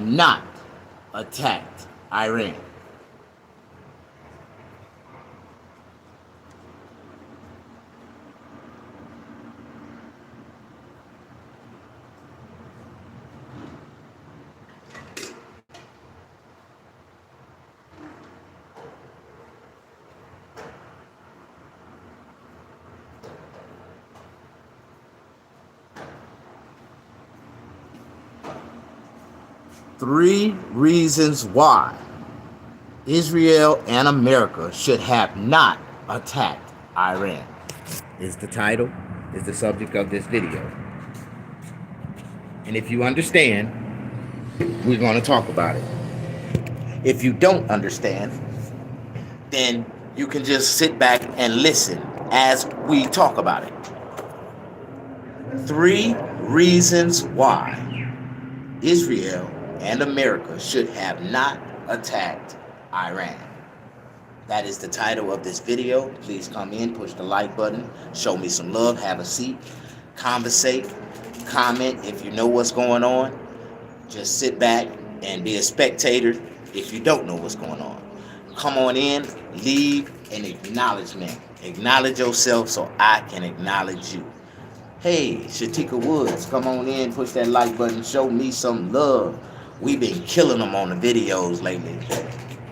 not attacked Iran. Three reasons why Israel and America should have not attacked Iran is the title, is the subject of this video. And if you understand, we're going to talk about it. If you don't understand, then you can just sit back and listen as we talk about it. Three reasons why Israel and America should have not attacked Iran. That is the title of this video. Please come in, push the like button, show me some love, have a seat, conversate, comment if you know what's going on. Just sit back and be a spectator if you don't know what's going on. Come on in, leave an acknowledgement. Acknowledge yourself so I can acknowledge you. Hey, Shatika Woods, come on in, push that like button, show me some love. We've been killing them on the videos lately.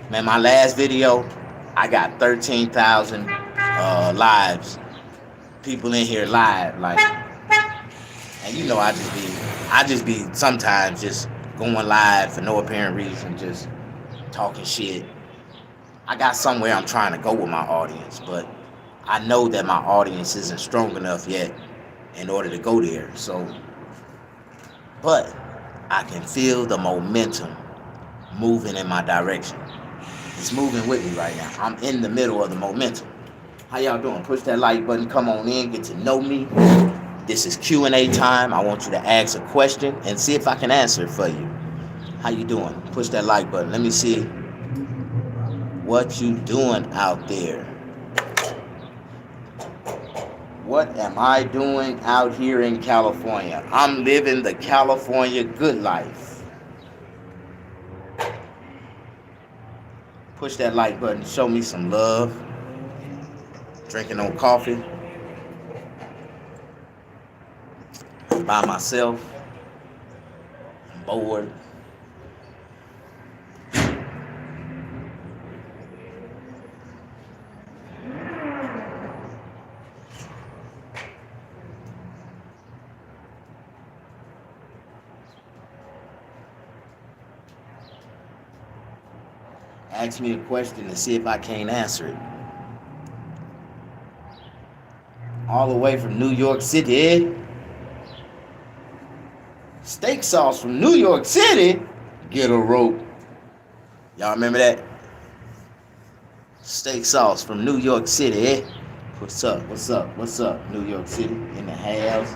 Man, my last video, I got 13,000 lives. People in here live, like, and you know I just be sometimes just going live for no apparent reason, just talking shit. I got somewhere I'm trying to go with my audience, but I know that my audience isn't strong enough yet in order to go there. So, but I can feel the momentum moving in my direction. It's moving with me right now. I'm in the middle of the momentum. How y'all doing? Push that like button. Come on in. Get to know me. This is Q&A time. I want you to ask a question and see if I can answer it for you. How you doing? Push that like button. Let me see what you doing out there. What am I doing out here in California? I'm living the California good life. Push that like button. Show me some love. Drinking on coffee. By myself. I'm bored. Ask me a question and see if I can't answer it. All the way from New York City. Steak sauce from New York City. Get a rope. Y'all remember that? Steak sauce from New York City. What's up? What's up? What's up? New York City in the house.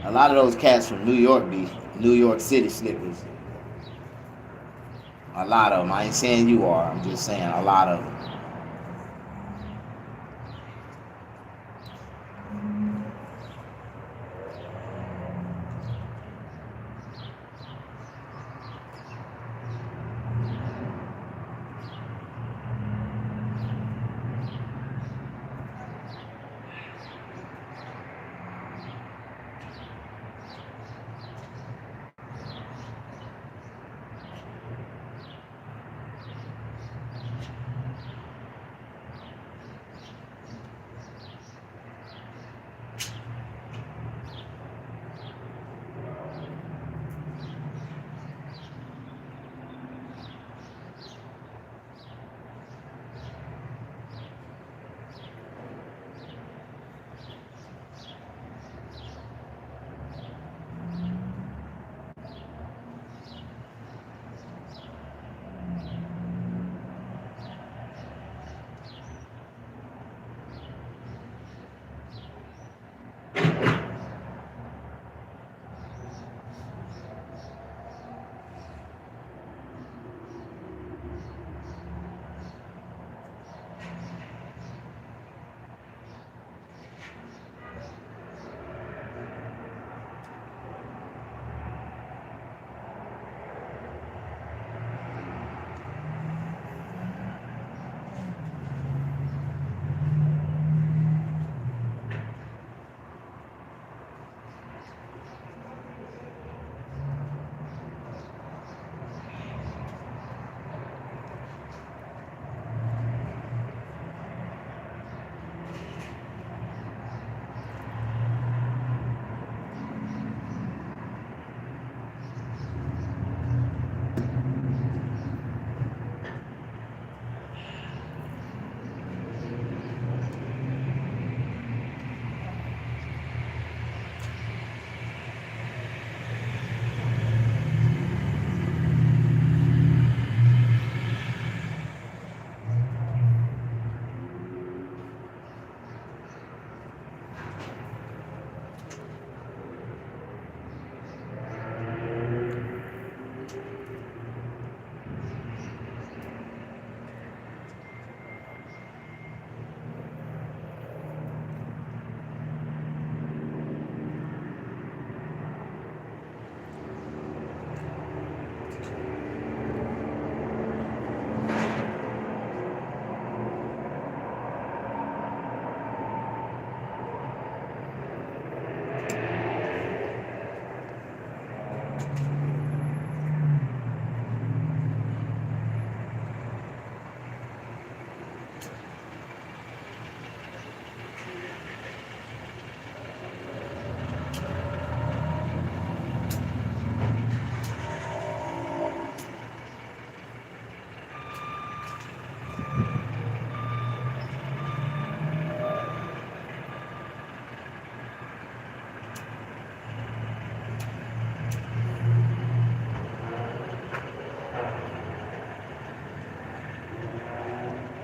A lot of those cats from New York be New York City slippers. A lot of them. I ain't saying you are. I'm just saying a lot of them.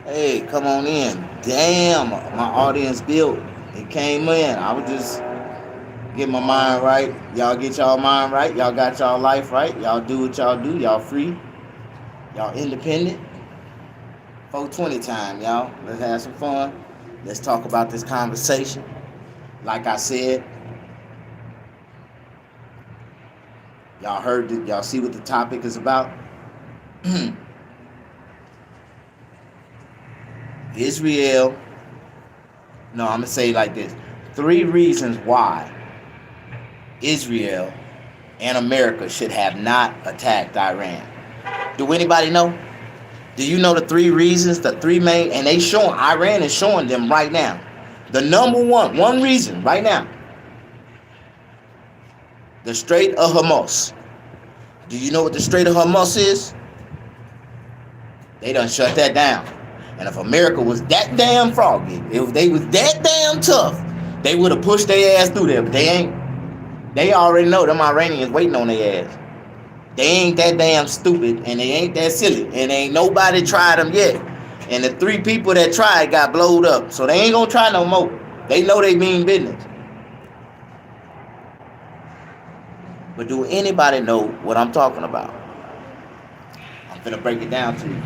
Hey, come on in. Damn, my audience built. It came in. I was just get my mind right. Y'all get y'all mind right. Y'all got y'all life right. Y'all do what y'all do. Y'all free. Y'all independent. 420 time, y'all. Let's have some fun. Let's talk about this conversation. Like I said, y'all heard it. Y'all see what the topic is about? Israel. No, I'm going to say it like this. 3 reasons why Israel and America should have not attacked Iran. Do anybody know? Do you know the 3 reasons, the 3 main, and they showing, Iran is showing them right now. The number one reason right now, the Strait of Hormuz. Do you know what the Strait of Hormuz is? They done shut that down. And if America was that damn froggy, if they was that damn tough, they would have pushed their ass through there. But they ain't. They already know them Iranians waiting on their ass. They ain't that damn stupid, and they ain't that silly, and ain't nobody tried them yet. And the 3 people that tried got blowed up, so they ain't gonna try no more. They know they mean business. But do anybody know what I'm talking about? I'm gonna break it down to you.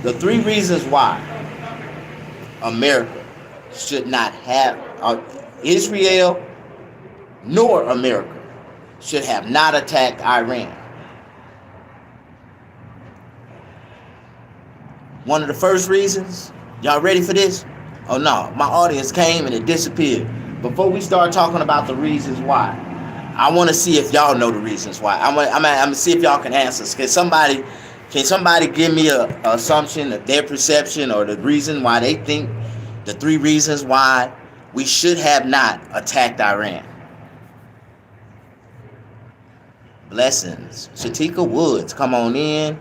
The 3 reasons why America should not have Israel nor America should have not attacked Iran. One of the first reasons, y'all ready for this? Oh no, my audience came and it disappeared. Before we start talking about the reasons why, I want to see if y'all know the reasons why. I'm gonna see if y'all can answer. Can somebody give me a assumption of their perception or the reason why they think the 3 reasons why we should have not attacked Iran? Blessings. Shatika Woods, come on in.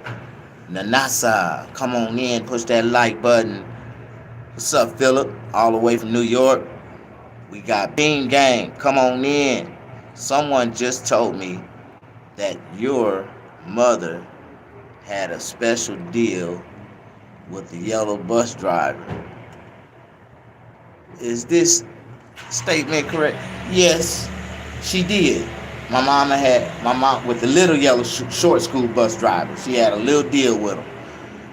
Nanasa, come on in. Push that like button. What's up, Philip? All the way from New York. We got Bean Gang, come on in. Someone just told me that your mother had a special deal with the yellow bus driver. Is this statement correct? Yes, she did. My mom with the little yellow short school bus driver. She had a little deal with him.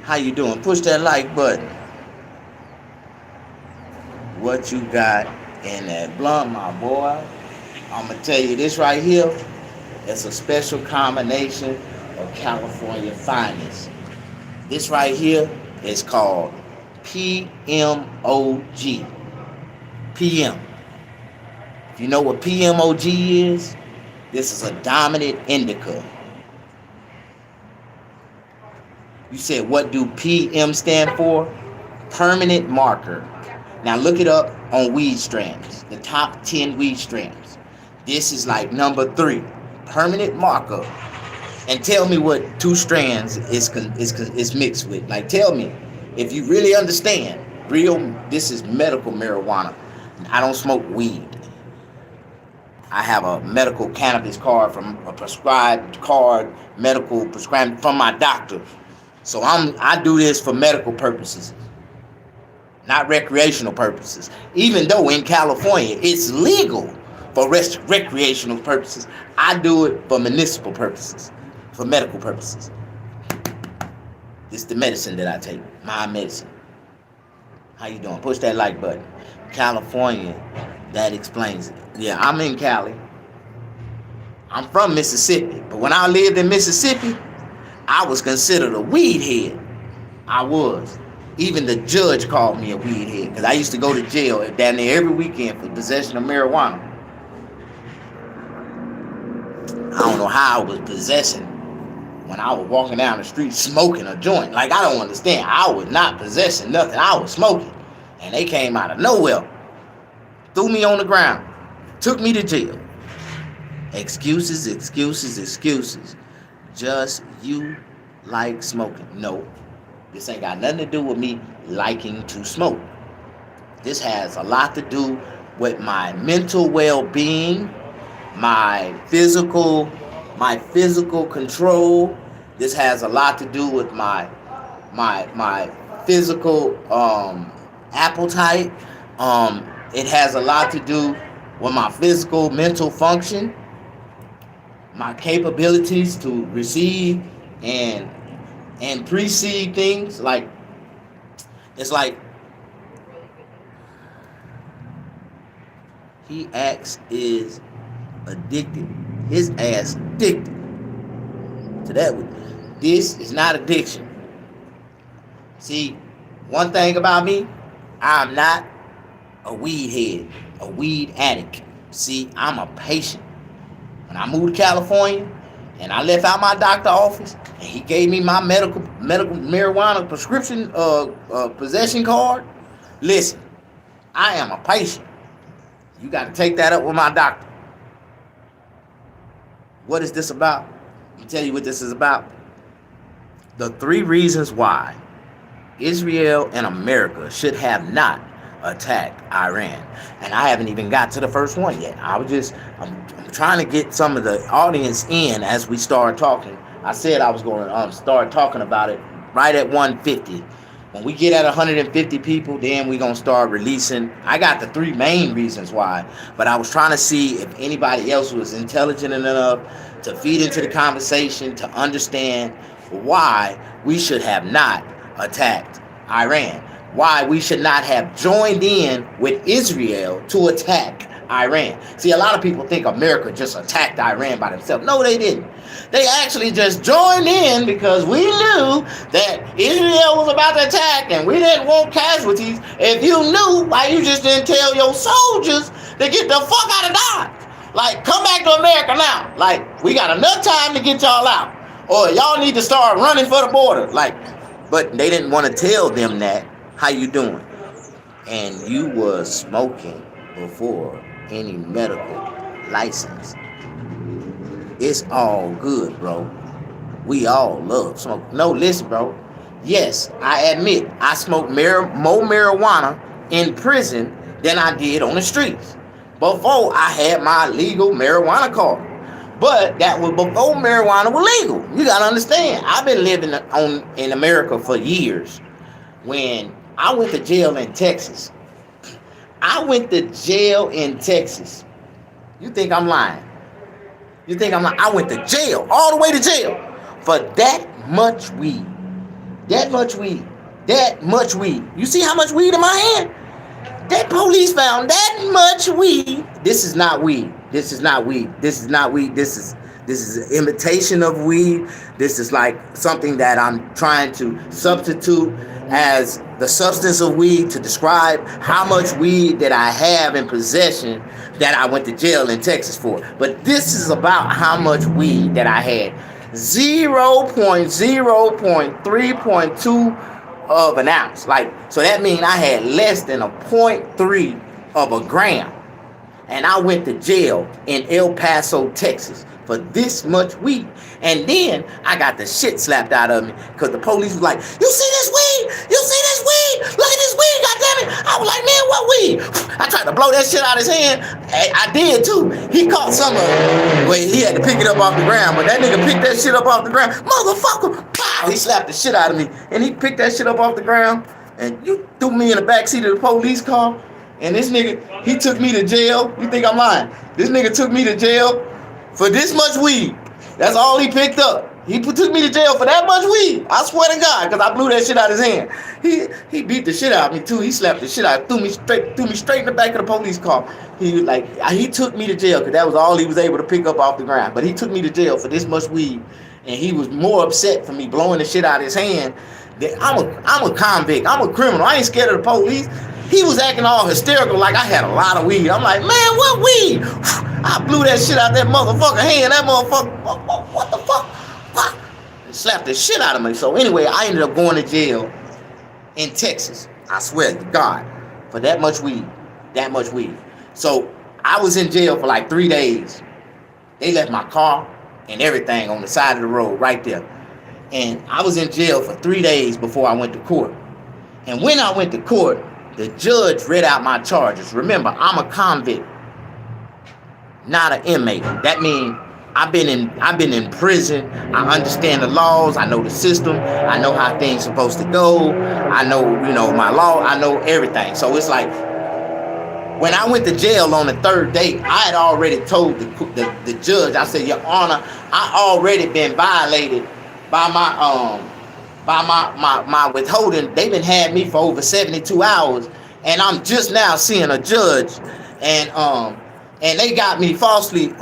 How you doing? Push that like button. What you got in that blunt, my boy? I'm gonna tell you this right here. It's a special combination of California finest. This right here is called PMOG. PM. If you know what PMOG is, this is a dominant indica. You said, what do PM stand for? Permanent marker. Now look it up on weed strands, the top 10 weed strands. This is like number 3, permanent marker. And tell me what 2 strands is mixed with. Like, tell me if you really understand. This is medical marijuana. I don't smoke weed. I have a medical cannabis card from a prescribed card, medical prescribed from my doctor. So I do this for medical purposes, not recreational purposes. Even though in California it's legal for recreational purposes, I do it for municipal purposes, for medical purposes. This is the medicine that I take, my medicine. How you doing? Push that like button. California, that explains it. Yeah, I'm in Cali. I'm from Mississippi, but when I lived in Mississippi, I was considered a weed head. I was. Even the judge called me a weed head because I used to go to jail down there every weekend for possession of marijuana. I don't know how I was possessing when I was walking down the street smoking a joint. Like, I don't understand. I was not possessing nothing. I was smoking. And they came out of nowhere, threw me on the ground, took me to jail. Excuses, excuses, excuses. Just you like smoking. No, this ain't got nothing to do with me liking to smoke. This has a lot to do with my mental well-being, my physical control. This has a lot to do with my my physical appetite. It has a lot to do with my physical mental function, my capabilities to receive and precede things. Like, it's like he acts is addicted. His ass addicted to that. This is not addiction. See, one thing about me, I'm not a weed head, a weed addict. See, I'm a patient. When I moved to California and I left out my doctor office and he gave me my medical marijuana prescription possession card, listen, I am a patient. You got to take that up with my doctor. What is this about? Let me tell you what this is about. The 3 reasons why Israel and America should have not attacked Iran. And I haven't even got to the first one yet. I'm trying to get some of the audience in as we start talking. I said I was going to start talking about it right at 150. When we get at 150 people, then we're going to start releasing. I got the 3 main reasons why, but I was trying to see if anybody else was intelligent enough to feed into the conversation to understand why we should have not attacked Iran, why we should not have joined in with Israel to attack Iran. See, a lot of people think America just attacked Iran by themselves. No, they didn't. They actually just joined in because we knew that Israel was about to attack and we didn't want casualties. If you knew, why you just didn't tell your soldiers to get the fuck out of Dodge? Like, come back to America now. Like, we got enough time to get y'all out. Or y'all need to start running for the border. Like, but they didn't want to tell them that. How you doing? And you was smoking before any medical license. It's all good, bro. We all love smoke. No, listen, bro. Yes, I admit I smoked more marijuana in prison than I did on the streets before I had my legal marijuana card. But that was before marijuana was legal. You gotta understand. I've been living in America for years. When I went to jail in Texas, I went to jail in Texas. You think I'm lying? You think I'm lying? I went to jail, all the way to jail, for that much weed. That much weed. That much weed. You see how much weed in my hand? That police found that much weed. This is not weed. This is not weed. This is not weed. This is an imitation of weed. This is like something that I'm trying to substitute as the substance of weed to describe how much weed that I have in possession that I went to jail in Texas for. But this is about how much weed that I had. 0.3.2 of an ounce. Like, so that means I had less than a 0.3 of a gram. And I went to jail in El Paso, Texas for this much weed. And then I got the shit slapped out of me because the police was like, you see this weed? You see this weed? Look at this weed, goddammit. I was like, man, what weed? I tried to blow that shit out of his hand. I did too. He caught some of it. Well, he had to pick it up off the ground, but that nigga picked that shit up off the ground. Motherfucker. Pow! He slapped the shit out of me. And he picked that shit up off the ground. And you threw me in the backseat of the police car. And this nigga, he took me to jail. You think I'm lying? This nigga took me to jail for this much weed. That's all he picked up. He took me to jail for that much weed. I swear to God, because I blew that shit out of his hand. He beat the shit out of me too. He slapped the shit out, threw me straight in the back of the police car. He took me to jail because that was all he was able to pick up off the ground. But he took me to jail for this much weed, and he was more upset for me blowing the shit out of his hand. I'm a convict. I'm a criminal. I ain't scared of the police. He was acting all hysterical like I had a lot of weed. I'm like, man, what weed? I blew that shit out that motherfucker hand. That motherfucker, what the fuck? What? Slapped the shit out of me. So anyway, I ended up going to jail in Texas. I swear to God, for that much weed. That much weed. So I was in jail for like 3 days. They left my car and everything on the side of the road right there. And I was in jail for 3 days before I went to court. And when I went to court, the judge read out my charges. Remember, I'm a convict, not an inmate. That means I've been in prison. I understand the laws. I know the system. I know how things supposed to go. I know, my law. I know everything. So it's like when I went to jail on the third day, I had already told the judge. I said, Your Honor, I already been violated by my withholding. They've been had me for over 72 hours, and I'm just now seeing a judge, and they got me falsely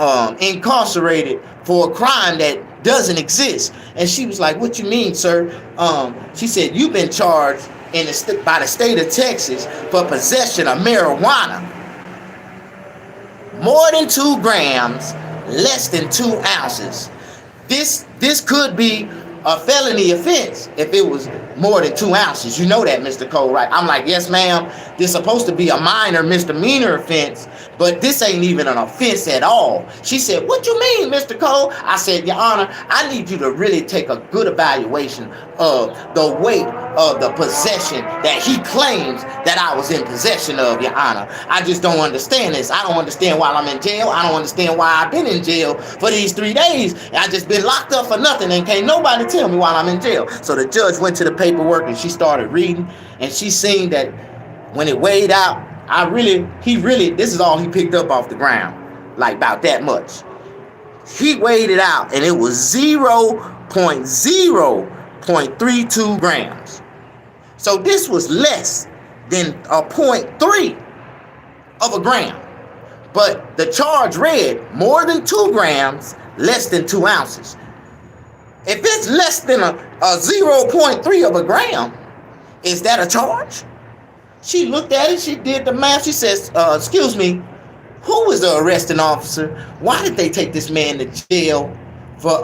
incarcerated for a crime that doesn't exist. And she was like, What you mean, sir? She said, You've been charged by the state of Texas for possession of marijuana. More than 2 grams, less than 2 ounces. This could be a felony offense if it was more than 2 ounces. You know that, Mr. Cole, right? I'm like, yes, ma'am. This is supposed to be a minor misdemeanor offense, but this ain't even an offense at all. She said, what you mean, Mr. Cole? I said, Your Honor, I need you to really take a good evaluation of the weight of the possession that he claims that I was in possession of, Your Honor. I just don't understand this. I don't understand why I'm in jail. I don't understand why I've been in jail for these 3 days. I just been locked up for nothing, and can't nobody tell me why I'm in jail. So the judge went to the paperwork and she started reading, and she seen that when it weighed out, this is all he picked up off the ground, like about that much. He weighed it out, and it was 0.32 grams. So this was less than a 0.3 of a gram. But the charge read more than 2 grams, less than 2 ounces. If it's less than a 0.3 of a gram, is that a charge? She looked at it, she did the math, she says, excuse me, who was the arresting officer? Why did they take this man to jail for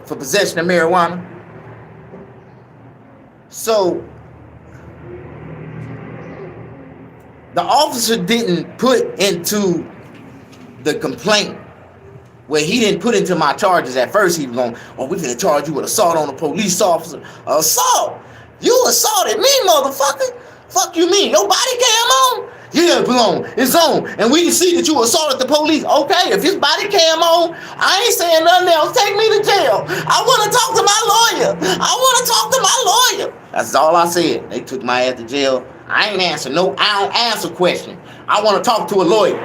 possession of marijuana? So the officer didn't put into the complaint, where he didn't put into my charges at first. He was going, we're going to charge you with assault on a police officer. Assault? You assaulted me, motherfucker. Fuck you mean? Your body cam on? Yeah, it's on. And we can see that you assaulted the police. Okay, if his body cam on, I ain't saying nothing else. Take me to jail. I want to talk to my lawyer. That's all I said. They took my ass to jail. I don't answer question. I want to talk to a lawyer.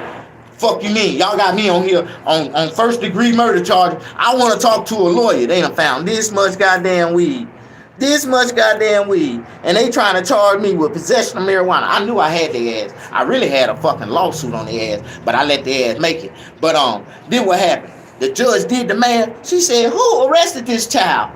Fuck you mean? Y'all got me on here on first degree murder charges. I want to talk to a lawyer. They done found this much goddamn weed. And they trying to charge me with possession of marijuana. I knew I had their ass. I really had a fucking lawsuit on their ass, but I let their ass make it. But then what happened? The judge did the math. She said, who arrested this child?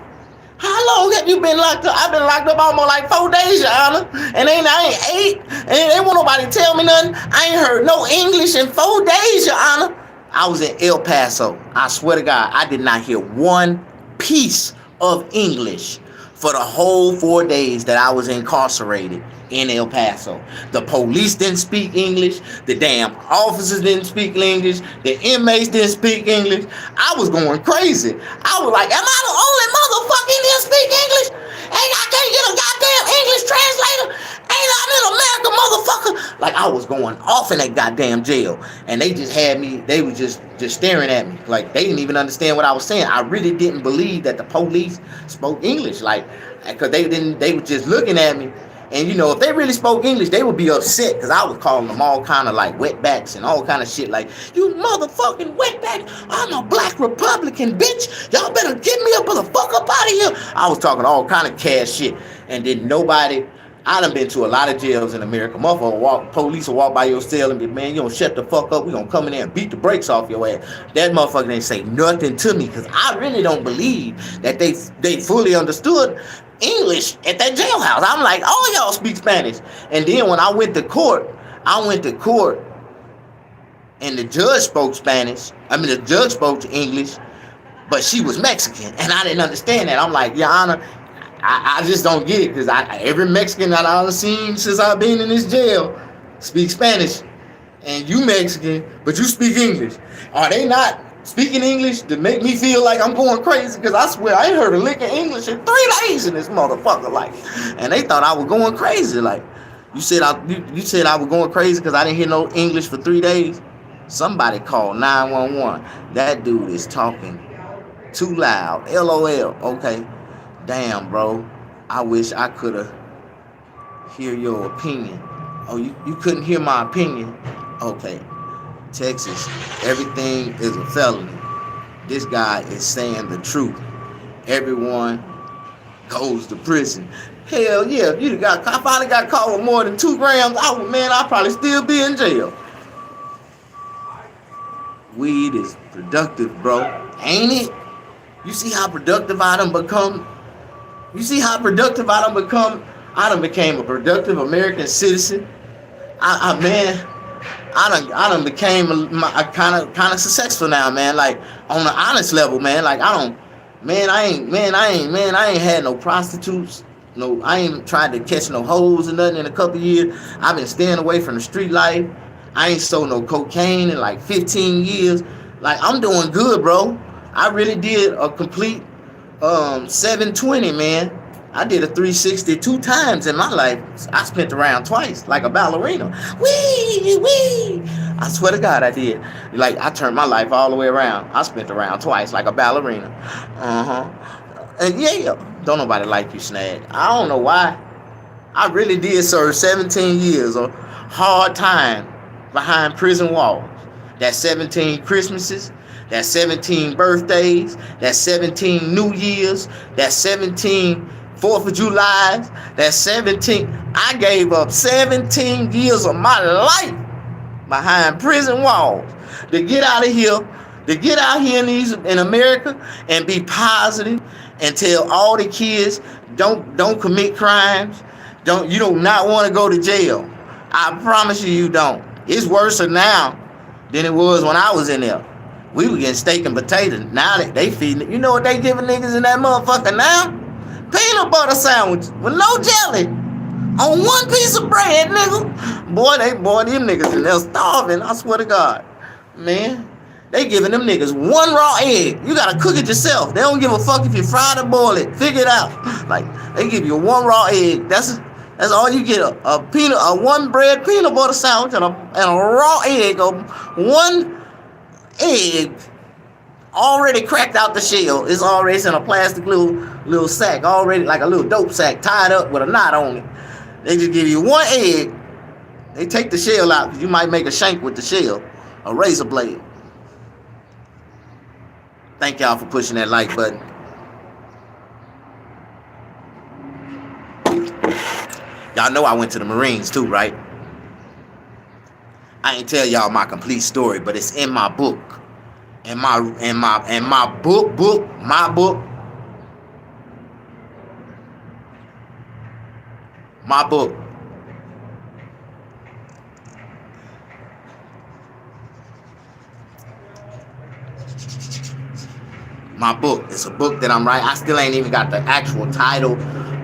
How long have you been locked up? I've been locked up almost like 4 days, Your Honor. And I ain't ate. And ain't want nobody tell me nothing. I ain't heard no English in 4 days, Your Honor. I was in El Paso. I swear to God, I did not hear one piece of English for the whole 4 days that I was incarcerated in El Paso. The police didn't speak English. The damn officers didn't speak English. The inmates didn't speak English. I was going crazy. I was like, am I the only motherfucker in here speak English? Ain't I can't get a goddamn English translator? Ain't I in America, motherfucker? Like, I was going off in that goddamn jail. And they just had me, they were just staring at me. Like, they didn't even understand what I was saying. I really didn't believe that the police spoke English. Like, because they were just looking at me. And, if they really spoke English, they would be upset because I was calling them all kind of like wetbacks and all kind of shit like, you motherfucking wetback, I'm a black Republican, bitch. Y'all better get me up the fuck up out of here. I was talking all kind of cash shit. And then I done been to a lot of jails in America. Police will walk by your cell and be, man, you don't shut the fuck up. We gonna come in there and beat the brakes off your ass. That motherfucker didn't say nothing to me because I really don't believe that they fully understood English at that jailhouse. I'm like, all y'all speak Spanish. And then when I went to court and the judge spoke Spanish. The judge spoke English, but she was Mexican. And I didn't understand that. I'm like, Your Honor, I just don't get it because every Mexican that I've seen since I've been in this jail speak Spanish. And you Mexican, but you speak English. Are they not speaking English to make me feel like I'm going crazy? Because I swear I ain't heard a lick of English in 3 days in this motherfucker. Like, and they thought I was going crazy. Like, you said I was going crazy because I didn't hear no English for 3 days. Somebody call 911. That dude is talking too loud. LOL. Okay. Damn, bro. I wish I could have hear your opinion. Oh, you couldn't hear my opinion? Okay. Texas, everything is a felony. This guy is saying the truth. Everyone goes to prison. Hell yeah, if I finally got caught with more than 2 grams, I'd probably still be in jail. Weed is productive, bro. Ain't it? You see how productive I done become? You see how productive I done become? I done became a productive American citizen. I done became a kind of successful now, man. Like on an honest level, man. Like I ain't had no prostitutes. No, I ain't tried to catch no hoes or nothing in a couple years. I've been staying away from the street life. I ain't sold no cocaine in like 15 years. Like I'm doing good, bro. I really did a complete 720, man. I did a 360 2 times in my life. I spent around twice, like a ballerina. Wee! I swear to God, I did. Like, I turned my life all the way around. I spent around twice, like a ballerina. And yeah, don't nobody like you, Snag. I don't know why. I really did serve 17 years of hard time behind prison walls. That's 17 Christmases. That's 17 birthdays. That's 17 New Year's. That's 17 4th of July. That's 17. I gave up 17 years of my life behind prison walls to get out of here, in America and be positive and tell all the kids don't commit crimes. You do not want to go to jail. I promise you don't. It's worse now than it was when I was in there. We were getting steak and potatoes. Now they feeding it. You know what they giving niggas in that motherfucker now? Peanut butter sandwich with no jelly on one piece of bread, nigga. Boy, them niggas in there starving. I swear to God, man. They giving them niggas 1 raw egg. You gotta cook it yourself. They don't give a fuck if you fry it or boil it. Figure it out. Like they give you 1 raw egg. That's all you get. A 1 bread peanut butter sandwich and a raw egg. 1 egg. Already cracked out the shell. It's in a plastic little sack, already like a little dope sack tied up with a knot on it. They just give you 1 egg. They take the shell out because you might make a shank with the shell, a razor blade. Thank y'all for pushing that like button. Y'all know I went to the Marines too, right? I ain't tell y'all my complete story, but it's in my book. In my book. My book. It's a book that I'm writing. I still ain't even got the actual title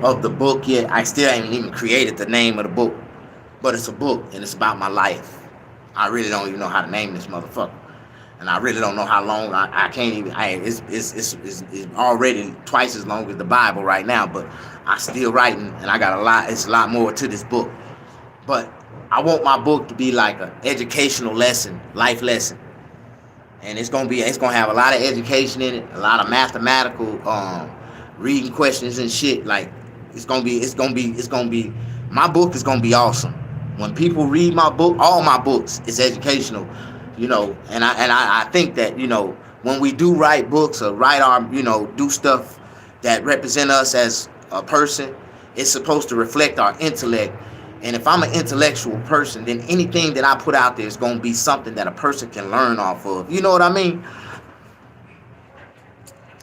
of the book yet. I still ain't even created the name of the book. But it's a book and it's about my life. I really don't even know how to name this motherfucker. And I really don't know how long. I can't even. It's already twice as long as the Bible right now. But I'm still writing, and I got a lot. It's a lot more to this book. But I want my book to be like an educational lesson, life lesson, and it's gonna have a lot of education in it, a lot of mathematical reading questions and shit. Like it's gonna be. My book is gonna be awesome. When people read my book, all my books, it's educational. And I think that, when we do write books or write do stuff that represent us as a person, it's supposed to reflect our intellect. And if I'm an intellectual person, then anything that I put out there is going to be something that a person can learn off of. You know what I mean?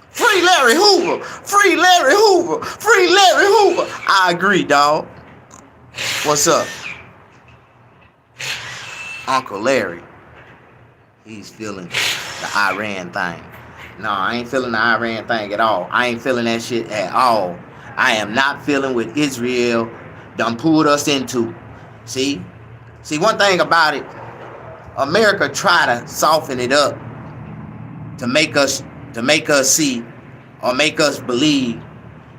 Free Larry Hoover! Free Larry Hoover! Free Larry Hoover! I agree, dog. What's up? Uncle Larry. He's feeling the Iran thing. No, I ain't feeling the Iran thing at all. I ain't feeling that shit at all. I am not feeling what Israel done pulled us into. See, one thing about it, America try to soften it up to make us see or make us believe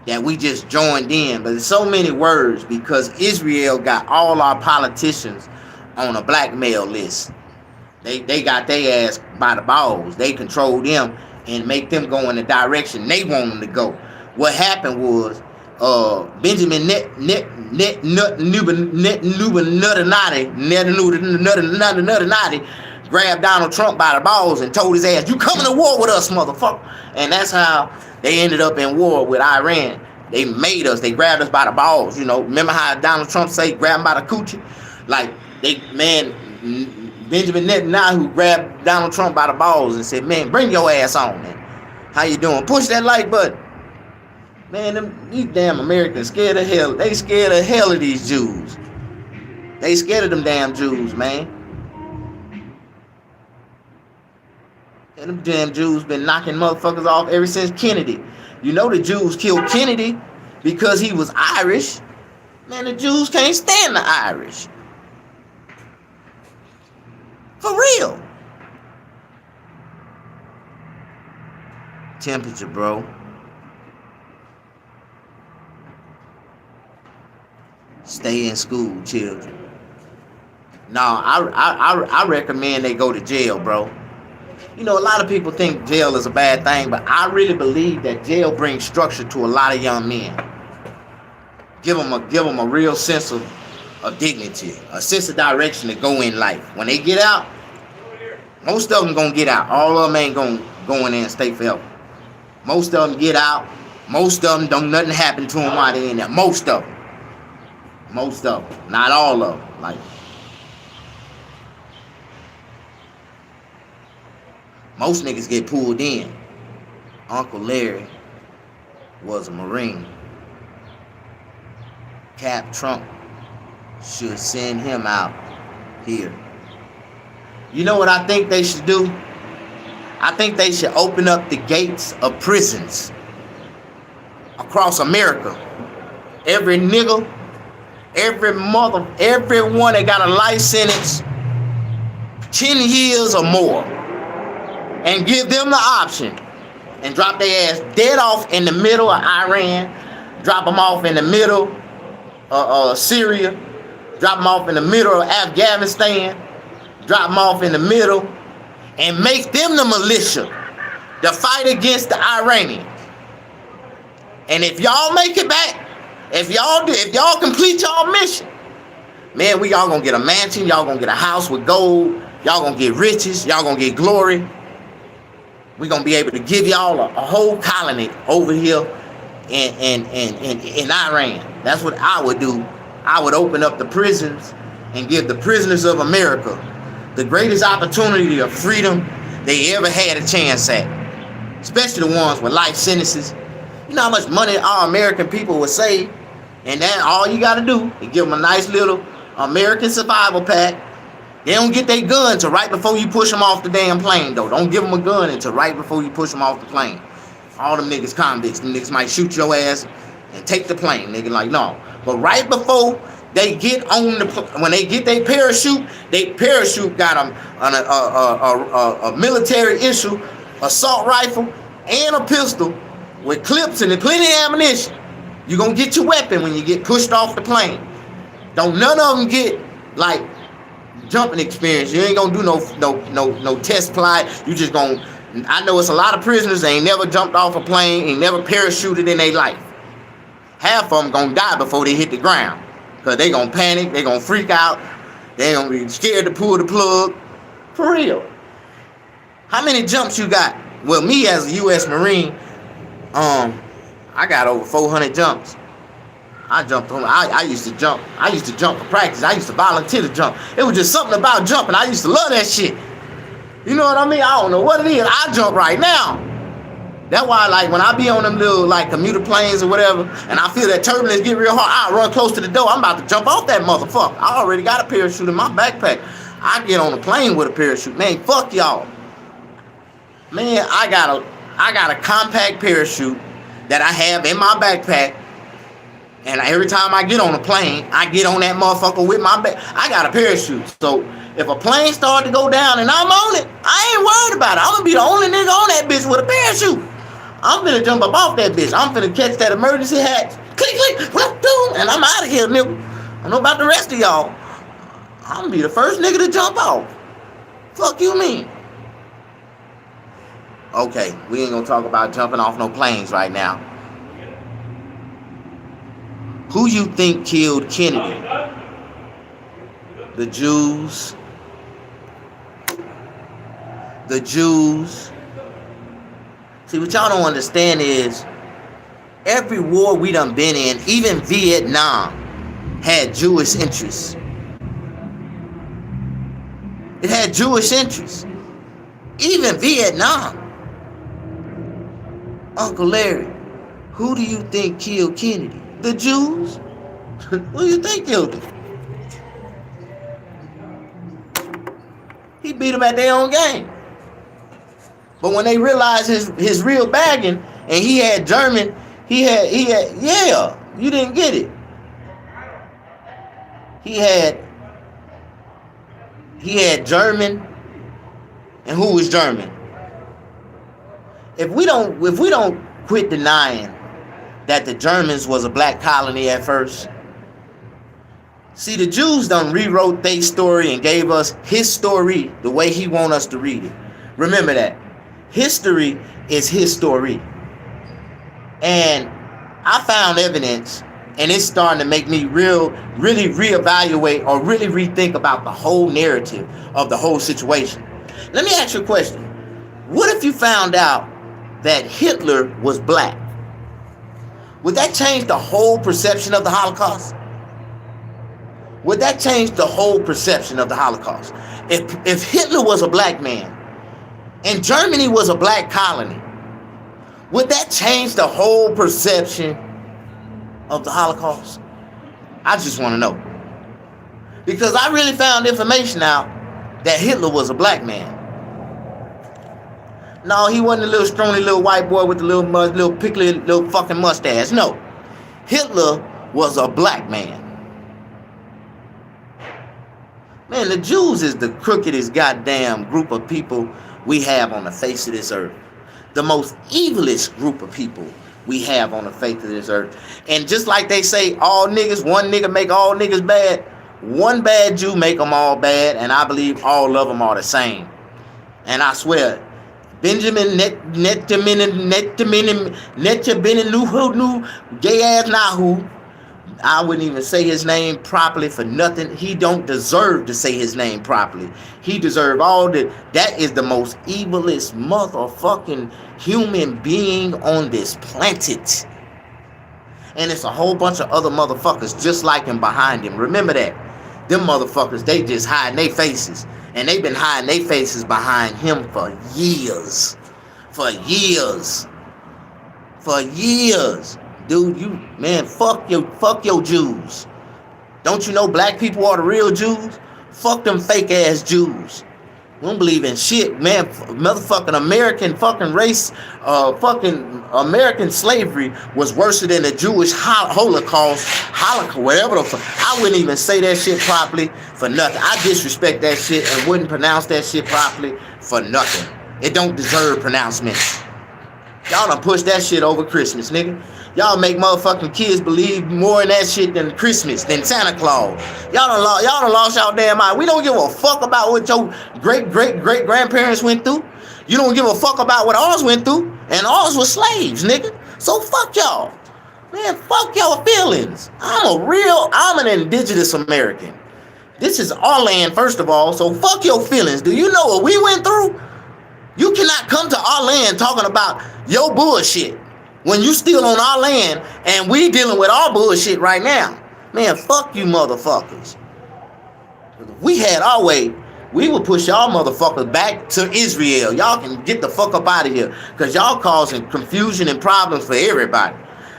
that we just joined in. But there's so many words because Israel got all our politicians on a blackmail list. They got their ass by the balls. They control them and make them go in the direction they want them to go. What happened was Benjamin Netanyahu grabbed Donald Trump by the balls and told his ass, "You coming to war with us, motherfucker." And that's how they ended up in war with Iran. They made us. They grabbed us by the balls. You know, remember how Donald Trump say, "Grab him by the coochie"? Like Benjamin Netanyahu grabbed Donald Trump by the balls and said, "Man, bring your ass on, man. How you doing? Push that like button." Man, these damn Americans scared of hell. They scared of hell of these Jews. They scared of them damn Jews, man. And them damn Jews been knocking motherfuckers off ever since Kennedy. You know the Jews killed Kennedy because he was Irish. Man, the Jews can't stand the Irish. For real. Temperature, bro. Stay in school, children. No, I recommend they go to jail, bro. You know, a lot of people think jail is a bad thing, but I really believe that jail brings structure to a lot of young men. Give them a real sense of dignity, a sense of direction to go in life. When they get out, most of them gonna get out. All of them ain't gonna go in there and stay forever. Most of them get out. Most of them don't nothing happen to them while they in there. Most of them. Most of them, not all of them. Like, most niggas get pulled in. Uncle Larry was a Marine. Cap Trump should send him out here. You know what I think they should do? I think they should open up the gates of prisons across America. Every nigga, everyone that got a life sentence, 10 years or more, and give them the option and drop their ass dead off in the middle of Iran, drop them off in the middle of Syria, drop them off in the middle of Afghanistan, drop them off in the middle, and make them the militia to fight against the Iranians. And if y'all make it back, if y'all complete y'all mission, man, we all gonna get a mansion, y'all gonna get a house with gold, y'all gonna get riches, y'all gonna get glory. We gonna be able to give y'all a whole colony over here in Iran. That's what I would do. I would open up the prisons and give the prisoners of America the greatest opportunity of freedom they ever had a chance at. Especially the ones with life sentences. You know how much money our American people would save? And then all you gotta do is give them a nice little American survival pack. They don't get their gun until right before you push them off the damn plane, though. Don't give them a gun until right before you push them off the plane. All them niggas convicts. Them niggas might shoot your ass and take the plane. Nigga, like, no. But right before they get on the when they get their parachute got a military issue assault rifle and a pistol with clips and plenty of ammunition. You're gonna get your weapon when you get pushed off the plane. Don't none of them get like jumping experience. You ain't gonna do no test flight. You just gonna. I know it's a lot of prisoners that ain't never jumped off a plane, ain't never parachuted in their life. Half of them gonna die before they hit the ground. Cause they gonna panic, they gonna freak out, they gonna be scared to pull the plug. For real. How many jumps you got? Well, me as a U.S. Marine, I got over 400 jumps. I jumped on. I used to jump. I used to jump for practice. I used to volunteer to jump. It was just something about jumping. I used to love that shit. You know what I mean? I don't know what it is. I jump right now. That's why, like, when I be on them little, like, commuter planes or whatever, and I feel that turbulence get real hard, I run close to the door. I'm about to jump off that motherfucker. I already got a parachute in my backpack. I get on the plane with a parachute. Man, fuck y'all. Man, I got a compact parachute that I have in my backpack. And every time I get on a plane, I get on that motherfucker with my back. I got a parachute. So if a plane started to go down and I'm on it, I ain't worried about it. I'm going to be the only nigga on that bitch with a parachute. I'm finna jump up off that bitch. I'm finna catch that emergency hatch. Click, click, and I'm out of here, nigga. I don't know about the rest of y'all. I'm going to be the first nigga to jump off. Fuck you mean? Okay, we ain't gonna talk about jumping off no planes right now. Who you think killed Kennedy? The Jews. The Jews. See, what y'all don't understand is every war we done been in, even Vietnam, had Jewish interests. It had Jewish interests. Even Vietnam. Uncle Larry, who do you think killed Kennedy? The Jews? Who do you think killed him? He beat them at their own game. But when they realized his real bagging, and he had German, he had, yeah, you didn't get it. He had German, and who was German? If we don't quit denying that the Germans was a black colony at first, see, the Jews done rewrote their story and gave us his story the way he want us to read it. Remember that. History is his story. And I found evidence, and it's starting to make me really reevaluate or really rethink about the whole narrative of the whole situation. Let me ask you a question. What if you found out that Hitler was black? Would that change the whole perception of the Holocaust? Would that change the whole perception of the Holocaust? If Hitler was a black man and Germany was a black colony, would that change the whole perception of the Holocaust? I just want to know. Because I really found information out that Hitler was a black man. No, he wasn't a little scrawny little white boy with a little pickly little fucking mustache. No. Hitler was a black man. Man, the Jews is the crookedest goddamn group of people we have on the face of this earth. The most evilest group of people we have on the face of this earth. And just like they say, all niggas, one nigga make all niggas bad, one bad Jew make them all bad, and I believe all of them are the same. And I swear, Benjamin Netanyahu, gay ass Nahu, I wouldn't even say his name properly for nothing. He don't deserve to say his name properly. He deserve all the. That is the most evilest motherfucking human being on this planet. And it's a whole bunch of other motherfuckers just like him behind him. Remember that. Them motherfuckers, they just hiding their faces. And they've been hiding their faces behind him for years. For years. For years. Dude, you, man, fuck your Jews. Don't you know black people are the real Jews? Fuck them fake ass Jews. We don't believe in shit, man. Motherfucking American fucking race, fucking American slavery was worse than the Jewish Holocaust, whatever the fuck. I wouldn't even say that shit properly for nothing. I disrespect that shit and wouldn't pronounce that shit properly for nothing. It don't deserve pronouncement. Y'all done push that shit over Christmas, nigga. Y'all make motherfucking kids believe more in that shit than Christmas, than Santa Claus. Y'all done lost y'all damn mind. We don't give a fuck about what your great-great-great-grandparents went through. You don't give a fuck about what ours went through. And ours was slaves, nigga. So fuck y'all. Man, fuck y'all feelings. I'm an indigenous American. This is our land, first of all, so fuck your feelings. Do you know what we went through? You cannot come to our land talking about your bullshit when you still on our land and we dealing with our bullshit right now. Man, fuck you motherfuckers. If we had our way, we would push y'all motherfuckers back to Israel. Y'all can get the fuck up out of here because y'all causing confusion and problems for everybody.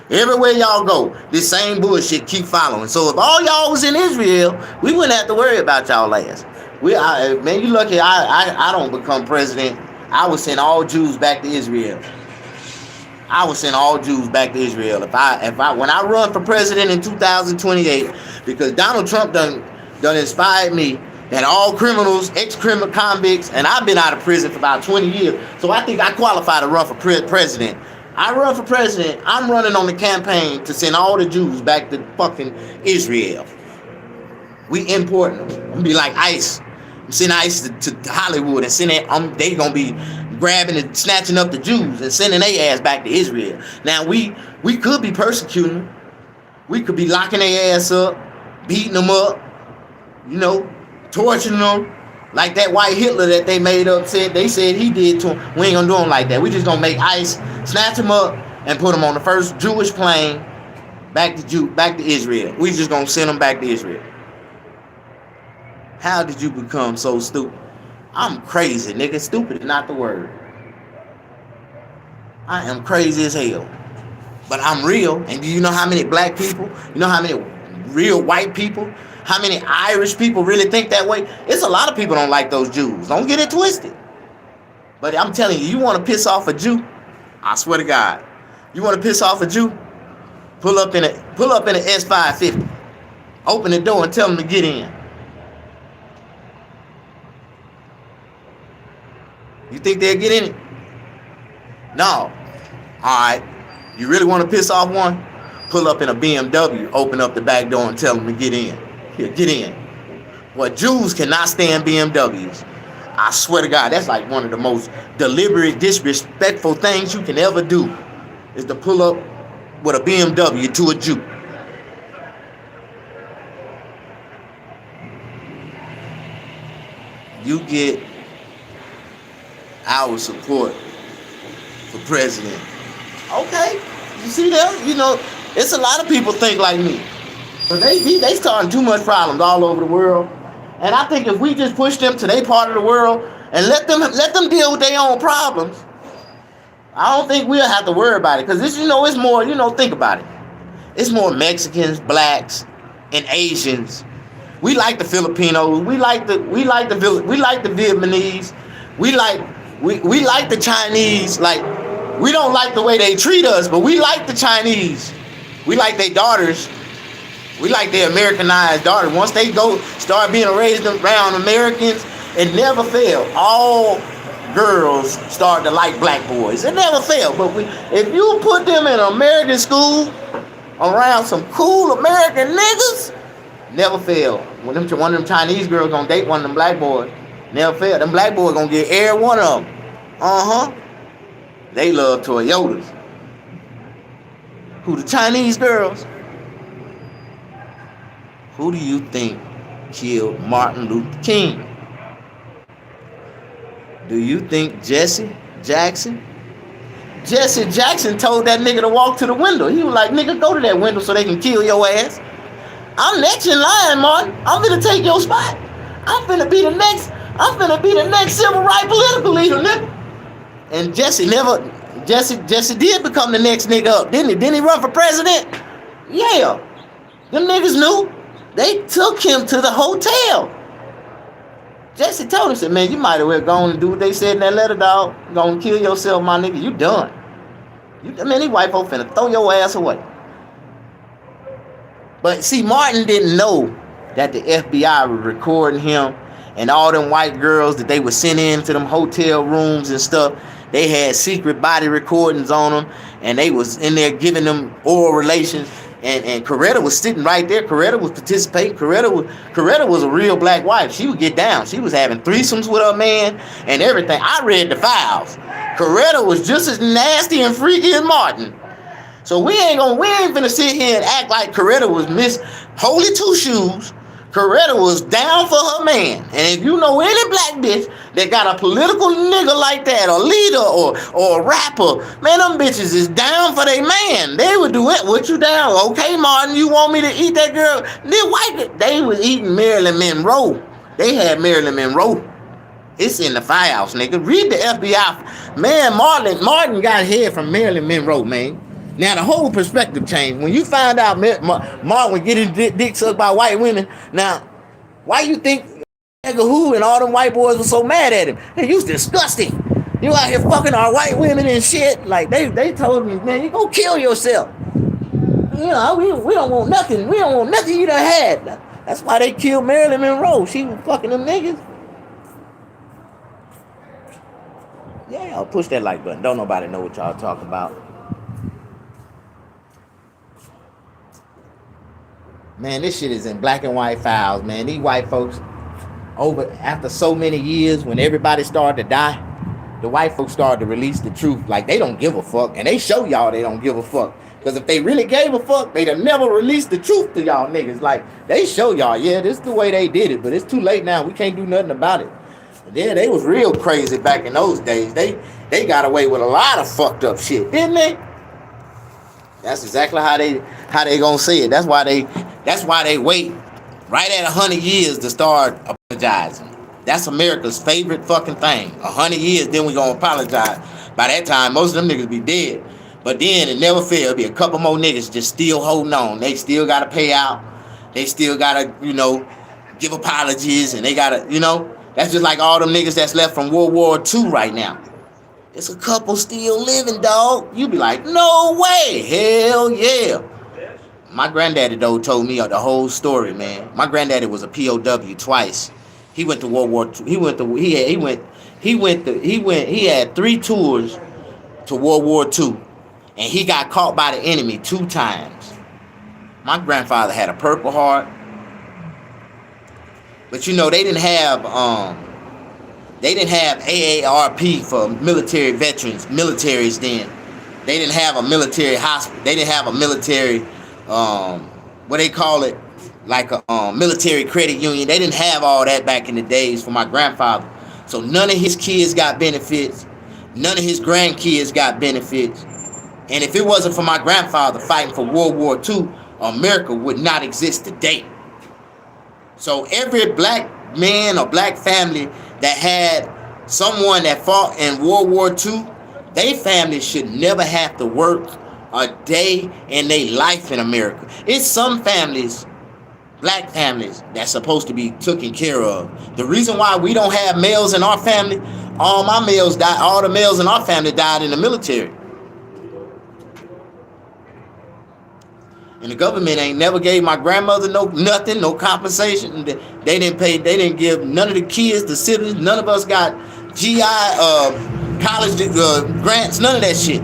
Everywhere y'all go, this same bullshit keep following. So if all y'all was in Israel, we wouldn't have to worry about y'all ass. Man, you lucky I don't become president. I would send all Jews back to Israel. I would send all Jews back to Israel when I run for president in 2028, because Donald Trump done inspired me that all criminals, ex-criminal convicts, and I've been out of prison for about 20 years, so I think I qualify to run for president. I run for president. I'm running on the campaign to send all the Jews back to fucking Israel. We importing them. I'm gonna be like ICE. Send ICE to Hollywood and send it. They gonna be grabbing and snatching up the Jews and sending their ass back to Israel. Now we could be persecuting them. We could be locking their ass up, beating them up, torturing them. Like that white Hitler that they made up said he did to him. We ain't gonna do him like that. We just gonna make ICE snatch him up and put him on the first Jewish plane back to Israel. We just gonna send him back to Israel. How did you become so stupid? I'm crazy, nigga. Stupid is not the word. I am crazy as hell. But I'm real. And do you know how many black people, you know how many real white people, how many Irish people really think that way? It's a lot of people don't like those Jews. Don't get it twisted. But I'm telling you, you want to piss off a Jew? I swear to God. You want to piss off a Jew? Pull up in a S550. Open the door and tell them to get in. You think they'll get in it? No. Alright. You really want to piss off one? Pull up in a BMW, open up the back door and tell them to get in. Here, get in. Well, Jews cannot stand BMWs. I swear to God, that's like one of the most deliberate, disrespectful things you can ever do, is to pull up with a BMW to a Jew. You get our support for president. Okay, you see that? It's a lot of people think like me. But they starting too much problems all over the world. And I think if we just push them to their part of the world and let them deal with their own problems, I don't think we'll have to worry about it. Because it's more, think about it. It's more Mexicans, blacks, and Asians. We like the Filipinos. We like the Vietnamese. We like the Chinese. Like, we don't like the way they treat us, but we like the Chinese. We like their daughters. We like their Americanized daughters. Once they start being raised around Americans, it never failed. All girls start to like black boys. It never failed. But if you put them in an American school around some cool American niggas, never fail. One of them Chinese girls gonna date one of them black boys, never fail. Them black boys gonna get every one of them. They love Toyotas. Who, the Chinese girls? Who do you think killed Martin Luther King? Do you think Jesse Jackson? Jesse Jackson told that nigga to walk to the window. He was like, nigga, go to that window so they can kill your ass. I'm next in line, Martin. I'm finna take your spot. I'm finna be the next civil rights political leader, nigga. And Jesse did become the next nigga up, didn't he? Didn't he run for president? Yeah. Them niggas knew. They took him to the hotel. Jesse told him, said, man, you might as well go on and do what they said in that letter, dog. Go and kill yourself, my nigga. You done. These white folks finna throw your ass away. But see, Martin didn't know that the FBI was recording him, and all them white girls that they were sent into them hotel rooms and stuff, they had secret body recordings on them, and they was in there giving them oral relations. And Coretta was sitting right there. Coretta was participating. Coretta was a real black wife. She would get down. She was having threesomes with her man and everything. I read the files. Coretta was just as nasty and freaky as Martin. So we ain't finna sit here and act like Coretta was Miss Holy Two Shoes. Coretta was down for her man. And if you know any black bitch that got a political nigga like that, or leader, or a rapper, man, them bitches is down for their man. They would do it. What you down? Okay, Martin, you want me to eat that girl? They was eating Marilyn Monroe. They had Marilyn Monroe. It's in the files, nigga. Read the FBI. Man, Martin got head from Marilyn Monroe, man. Now the whole perspective changed. When you find out Martin was getting dick sucked by white women, now, why you think nigga who and all them white boys were so mad at him? Hey, you's disgusting. You out here fucking our white women and shit. Like, they told me, man, you go kill yourself. We don't want nothing. We don't want nothing you done had. That's why they killed Marilyn Monroe. She was fucking them niggas. Yeah, I'll push that like button. Don't nobody know what y'all talking about. Man, this shit is in black and white files, man. These white folks, after so many years, when everybody started to die, the white folks started to release the truth. Like, they don't give a fuck, and they show y'all they don't give a fuck. Because if they really gave a fuck, they'd have never released the truth to y'all niggas. Like, they show y'all, yeah, this is the way they did it, but it's too late now. We can't do nothing about it. Yeah, they was real crazy back in those days. They got away with a lot of fucked up shit, didn't they? That's exactly how they gonna say it. That's why they wait right at 100 years to start apologizing. That's America's favorite fucking thing. 100 years, then we gonna apologize. By that time, most of them niggas be dead. But then it never fail. Be a couple more niggas just still holding on. They still gotta pay out. They still gotta, give apologies, and they gotta, that's just like all them niggas that's left from World War II right now. It's a couple still living, dog. You be like, no way. Hell yeah. My granddaddy, though, told me the whole story, man. My granddaddy was a POW twice. He went to World War II. He had 3 tours to World War II, and he got caught by the enemy 2 times. My grandfather had a Purple Heart, but they didn't have AARP for military veterans, militaries then. They didn't have a military hospital. They didn't have a military, what they call it, like a military credit union. They didn't have all that back in the days for my grandfather. So none of his kids got benefits. None of his grandkids got benefits. And if it wasn't for my grandfather fighting for World War II, America would not exist today. So every black man or black family that had someone that fought in World War II, they family should never have to work a day in their life in America. It's some families, black families, that's supposed to be taken care of. The reason why we don't have males in our family, all the males in our family died in the military. And the government ain't never gave my grandmother no compensation. They didn't give none of the kids, the siblings, none of us got GI, college grants, none of that shit.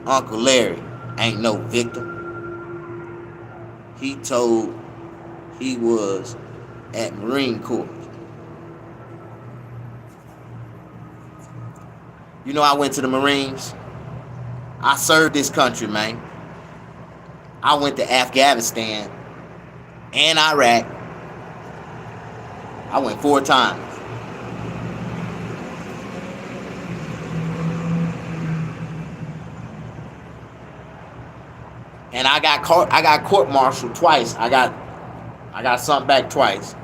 Uncle Larry ain't no victim. He told he was at Marine Corps. I went to the Marines. I served this country, man. I went to Afghanistan and Iraq. I went 4 times. And I got court-martialed twice. I got something back twice.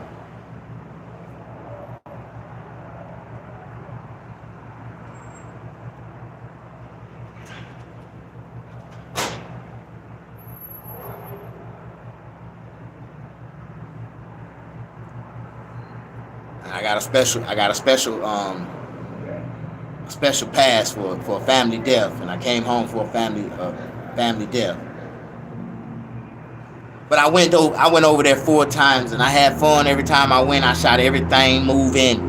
I got a special pass for a family death, and I came home for a family death. But I went over there 4 times, and I had fun every time I went. I shot everything moving.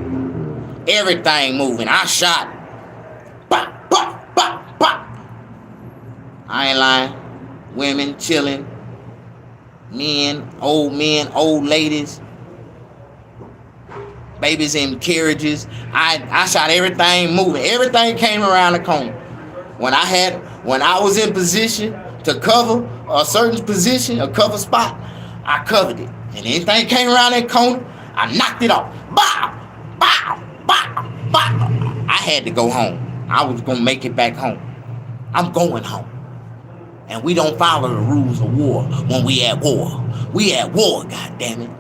I shot. Bop, bop, bop, bop. I ain't lying. Women chilling, men, old ladies, babies in carriages. I shot everything moving. Everything came around the corner. When I was in position to cover a certain position, a cover spot, I covered it. And anything came around that corner, I knocked it off. Bow, bow, bow, bow. I had to go home. I was gonna make it back home. I'm going home. And we don't follow the rules of war when we at war. We at war, goddammit.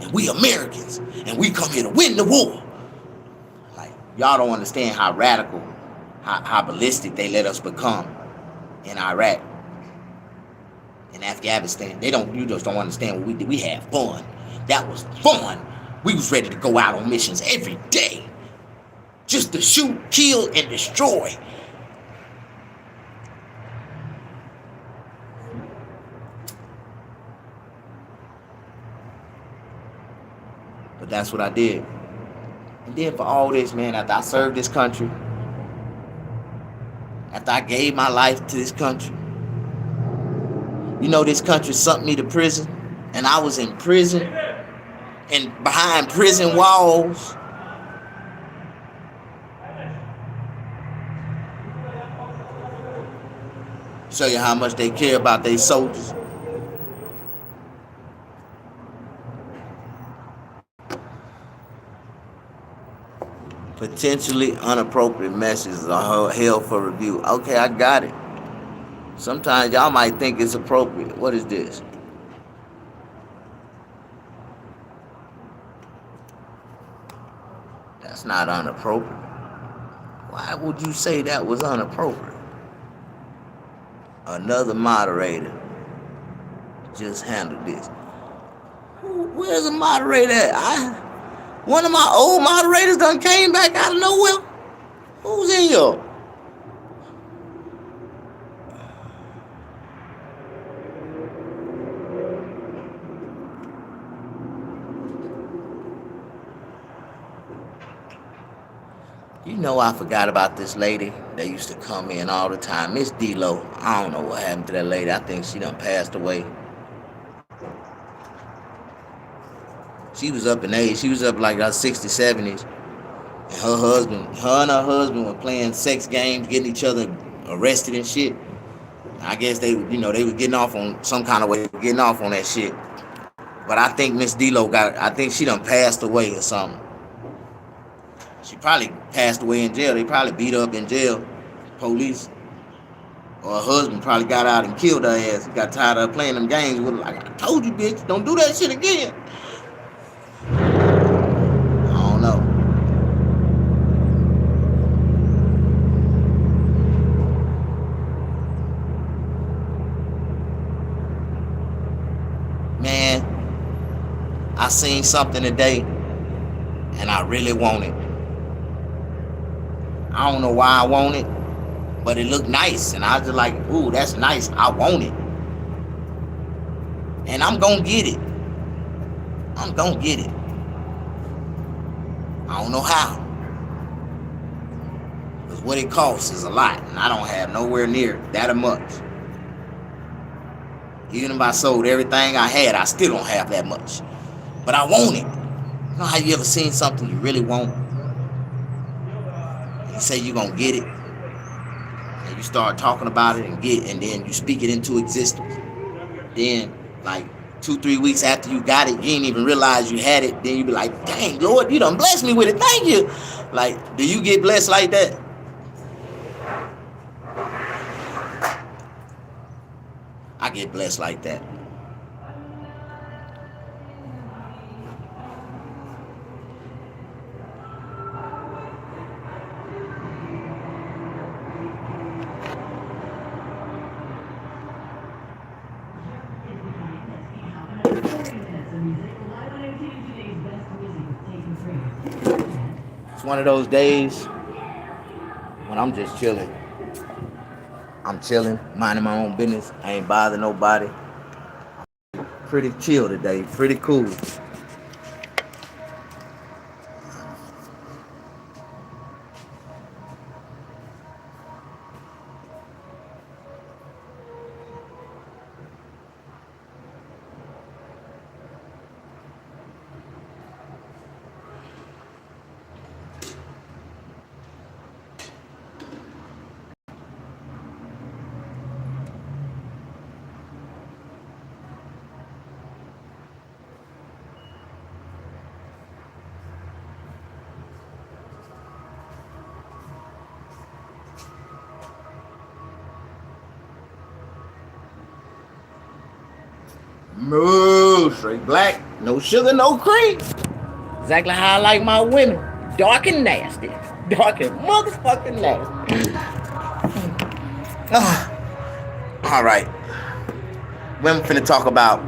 And we Americans. And we come here to win the war. Like, y'all don't understand how radical, how ballistic they let us become in Iraq, in Afghanistan. You just don't understand what we did. We had fun. That was fun. We was ready to go out on missions every day. Just to shoot, kill, and destroy. But that's what I did. And then for all this, man, after I served this country, after I gave my life to this country, You know, this country sent me to prison, and I was in prison and behind prison walls. Show you how much they care about their soldiers. Potentially inappropriate messages are held for review. Okay, I got it. Sometimes y'all might think it's appropriate. What is this? That's not inappropriate. Why would you say that was inappropriate? Another moderator just handled this. Where's the moderator at? One of my old moderators done came back out of nowhere. Who's in here? You know, I forgot about this lady that used to come in all the time, Miss D-Lo. I don't know what happened to that lady. I think she done passed away. She was up in age. She was up like her 60s, 70s. And her and her husband were playing sex games, getting each other arrested and shit. I guess they were getting off on some kind of way, getting off on that shit. But I think Miss D-Lo I think she done passed away or something. She probably passed away in jail. They probably beat her up in jail. Police. Or her husband probably got out and killed her ass. He got tired of playing them games with her. Like, I told you, bitch, don't do that shit again. I don't know. Man, I seen something today, and I really want it. I don't know why I want it, but it looked nice, and I was just like, ooh, that's nice. I want it. And I'm gonna get it. I'm gonna get it. I don't know how. Because what it costs is a lot, and I don't have nowhere near that much. Even if I sold everything I had, I still don't have that much. But I want it. You know how you ever seen something you really want? You say you're gonna get it, and you start talking about it and then you speak it into existence. Then, like 2-3 weeks after you got it, you didn't even realize you had it. Then you be like, dang, Lord, you done blessed me with it. Thank you. Like, do you get blessed like that? I get blessed like that. It's one of those days when I'm just chilling. I'm chilling, minding my own business. I ain't bothering nobody. Pretty chill today, pretty cool. Moo, straight black, no sugar, no cream. Exactly how I like my women. Dark and nasty. Dark and motherfucking nasty. All right. We're finna talk about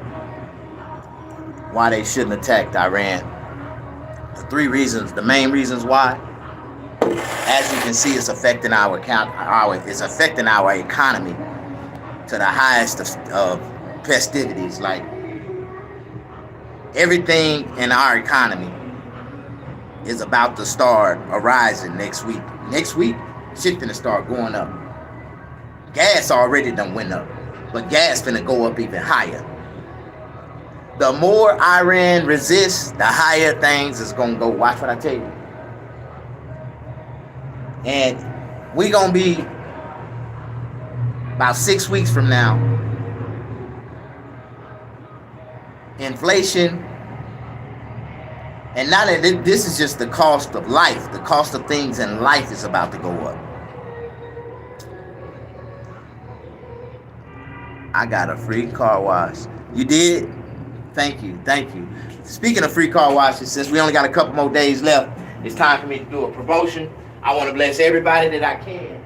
why they shouldn't attack Iran. The 3 reasons, the main reasons why. As you can see, it's affecting our economy to the highest of festivities. Like, everything in our economy is about to start arising next week. Next week, shit finna start going up. Gas already done went up. But gas finna go up even higher. The more Iran resists, the higher things is gonna go. Watch what I tell you. And we gonna be about 6 weeks from now. Inflation, and now that this is just the cost of life, the cost of things in life is about to go up. I got a free car wash. You did? Thank you, thank you. Speaking of free car washes, since we only got a couple more days left, it's time for me to do a promotion. I want to bless everybody that I can.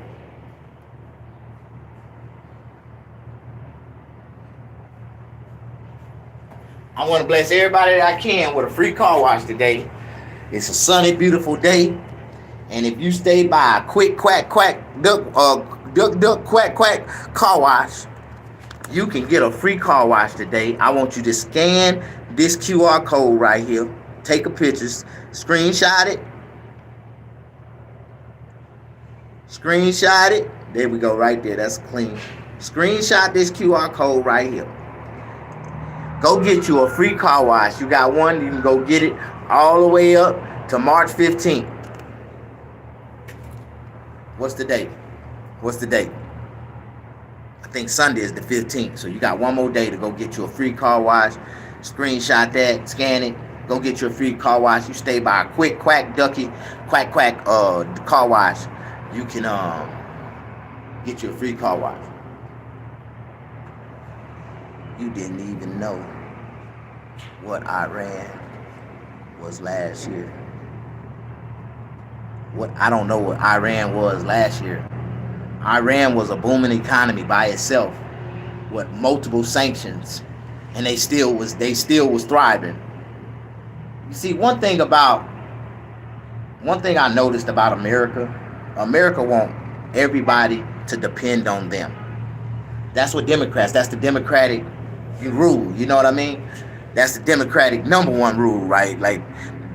I want to bless everybody that I can with a free car wash today. It's a sunny, beautiful day. And if you stay by a quick quack, duck, quack, car wash, you can get a free car wash today. I want you to scan this QR code right here. Take a picture, screenshot it. Screenshot it. There we go, right there. That's clean. Screenshot this QR code right here. Go get you a free car wash. You got one, you can go get it all the way up to March 15th. What's the date? What's the date? I think Sunday is the 15th. So you got one more day to go get you a free car wash. Screenshot that, scan it, go get you a free car wash. You stay by a quick quack ducky, quack car wash. You can get you a free car wash. You didn't even know what Iran was last year. I don't know what Iran was last year. Iran was a booming economy by itself with multiple sanctions, and they still was thriving. You see, one thing I noticed about America want everybody to depend on them. That's what Democrats, that's the Democratic rule, you know what I mean? That's the Democratic #1 rule, right? Like,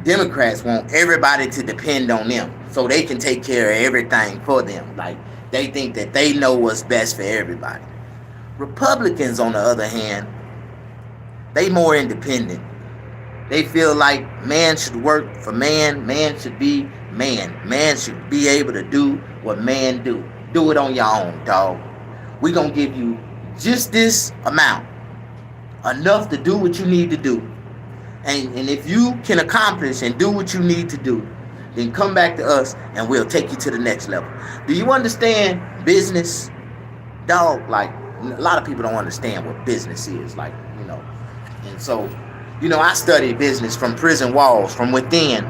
Democrats want everybody to depend on them so they can take care of everything for them. Like, they think that they know what's best for everybody. Republicans, on the other hand, they more independent. They feel like man should work for man, man should be man. Man should be able to do what man do. Do it on your own, dog. We're going to give you just this amount. Enough to do what you need to do. And if you can accomplish and do what you need to do, then come back to us and we'll take you to the next level. Do you understand business? Dog, like, a lot of people don't understand what business is, like, you know. And so, you know, I studied business from prison walls, from within,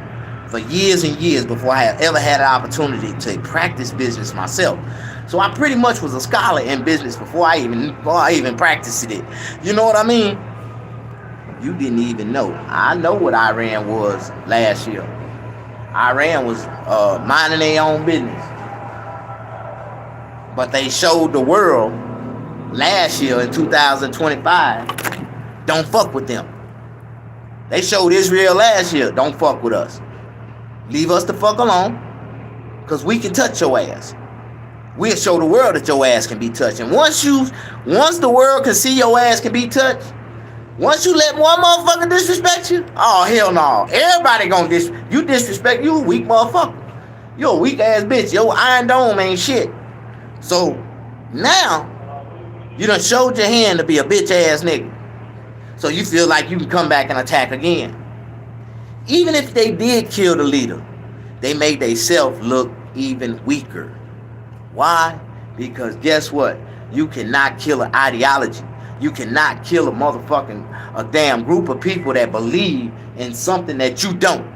for years and years before I had ever had an opportunity to practice business myself. So I pretty much was a scholar in business before I even practiced it. You know what I mean? You didn't even know. I know what Iran was last year. Iran was minding their own business. But they showed the world last year in 2025, don't fuck with them. They showed Israel last year, don't fuck with us. Leave us the fuck alone, because we can touch your ass. We'll show the world that your ass can be touched. And once the world can see your ass can be touched, once you let one motherfucker disrespect you, oh, hell no. Everybody gonna disrespect you, a weak motherfucker. You a weak ass bitch. Your Iron Dome ain't shit. So now, you done showed your hand to be a bitch ass nigga. So you feel like you can come back and attack again. Even if they did kill the leader, they made themselves look even weaker. Why? Because guess what? You cannot kill an ideology. You cannot kill a damn group of people that believe in something that you don't.